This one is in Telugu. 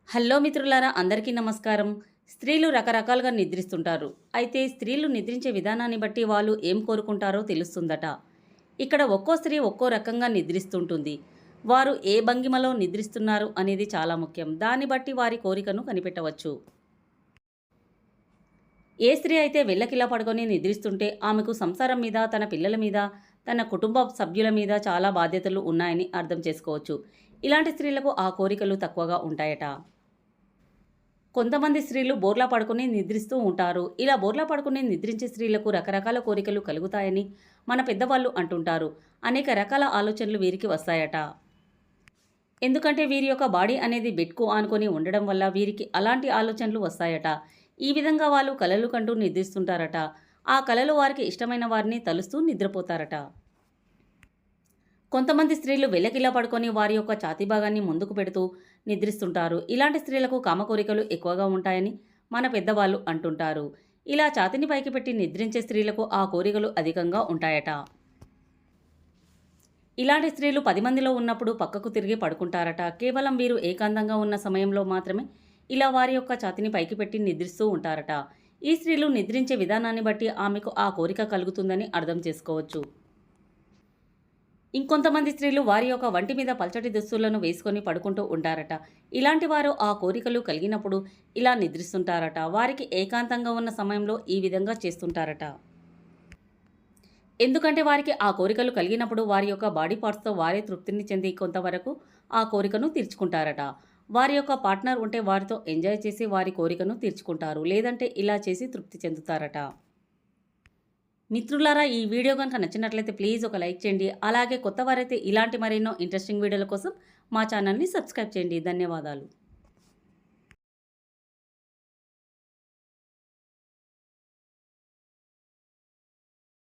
హలో మిత్రులారా, అందరికీ నమస్కారం. స్త్రీలు రకరకాలుగా నిద్రిస్తుంటారు. అయితే స్త్రీలు నిద్రించే విధానాన్ని బట్టి వాళ్ళు ఏం కోరుకుంటారో తెలుస్తుందట. ఇక్కడ ఒక్కో స్త్రీ ఒక్కో రకంగా నిద్రిస్తుంటుంది. వారు ఏ భంగిమలో నిద్రిస్తున్నారు అనేది చాలా ముఖ్యం. దాన్ని బట్టి వారి కోరికను కనిపెట్టవచ్చు. ఏ స్త్రీ అయితే వెల్లకిలా పడుకొని నిద్రిస్తుంటే ఆమెకు సంసారం మీద, తన పిల్లల మీద, తన కుటుంబ సభ్యుల మీద చాలా బాధ్యతలు ఉన్నాయని అర్థం చేసుకోవచ్చు. ఇలాంటి స్త్రీలకు ఆ కోరికలు తక్కువగా ఉంటాయట. కొంతమంది స్త్రీలు బోర్లా పడుకుని నిద్రిస్తూ ఉంటారు. ఇలా బోర్లా పడుకుని నిద్రించే స్త్రీలకు రకరకాల కోరికలు కలుగుతాయని మన పెద్దవాళ్ళు అంటుంటారు. అనేక రకాల ఆలోచనలు వీరికి వస్తాయట. ఎందుకంటే వీరి యొక్క బాడీ అనేది బెడ్కు ఆనుకొని ఉండడం వల్ల వీరికి అలాంటి ఆలోచనలు వస్తాయట. ఈ విధంగా వాళ్ళు కలలు కంటూ నిద్రిస్తుంటారట. ఆ కలలు వారికి ఇష్టమైన వారిని తలుస్తూ నిద్రపోతారట. కొంతమంది స్త్రీలు వెల్లకిలా పడుకొని వారి యొక్క ఛాతీ భాగాన్ని ముందుకు పెడుతూ నిద్రిస్తుంటారు. ఇలాంటి స్త్రీలకు కామకోరికలు ఎక్కువగా ఉంటాయని మన పెద్దవాళ్ళు అంటుంటారు. ఇలా ఛాతీని పైకి పెట్టి నిద్రించే స్త్రీలకు ఆ కోరికలు అధికంగా ఉంటాయట. ఇలాంటి స్త్రీలు 10 మందిలో ఉన్నప్పుడు పక్కకు తిరిగి పడుకుంటారట. కేవలం వీరు ఏకాంతంగా ఉన్న సమయంలో మాత్రమే ఇలా వారి యొక్క ఛాతీని పైకి పెట్టి నిద్రిస్తూ ఉంటారట. ఈ స్త్రీలు నిద్రించే విధానాన్ని బట్టి ఆమెకు ఆ కోరిక కలుగుతుందని అర్థం చేసుకోవచ్చు. ఇంకొంతమంది స్త్రీలు వారి యొక్క వంటి మీద పల్చటి దుస్తులను వేసుకొని పడుకుంటూ ఉంటారట. ఇలాంటి వారు ఆ కోరికలు కలిగినప్పుడు ఇలా నిద్రిస్తుంటారట. వారికి ఏకాంతంగా ఉన్న సమయంలో ఈ విధంగా చేస్తుంటారట. ఎందుకంటే వారికి ఆ కోరికలు కలిగినప్పుడు వారి యొక్క బాడీ పార్ట్స్తో వారే తృప్తిని చెంది కొంతవరకు ఆ కోరికను తీర్చుకుంటారట. వారి యొక్క పార్ట్నర్ ఉంటే వారితో ఎంజాయ్ చేసి వారి కోరికను తీర్చుకుంటారు. లేదంటే ఇలా చేసి తృప్తి చెందుతారట. మిత్రులారా, ఈ వీడియో కనుక నచ్చినట్లయితే ప్లీజ్ ఒక లైక్ చేయండి. అలాగే కొత్త వారైతే ఇలాంటి మరెన్నో ఇంట్రెస్టింగ్ వీడియోల కోసం మా ఛానల్ని సబ్స్క్రైబ్ చేయండి. ధన్యవాదాలు.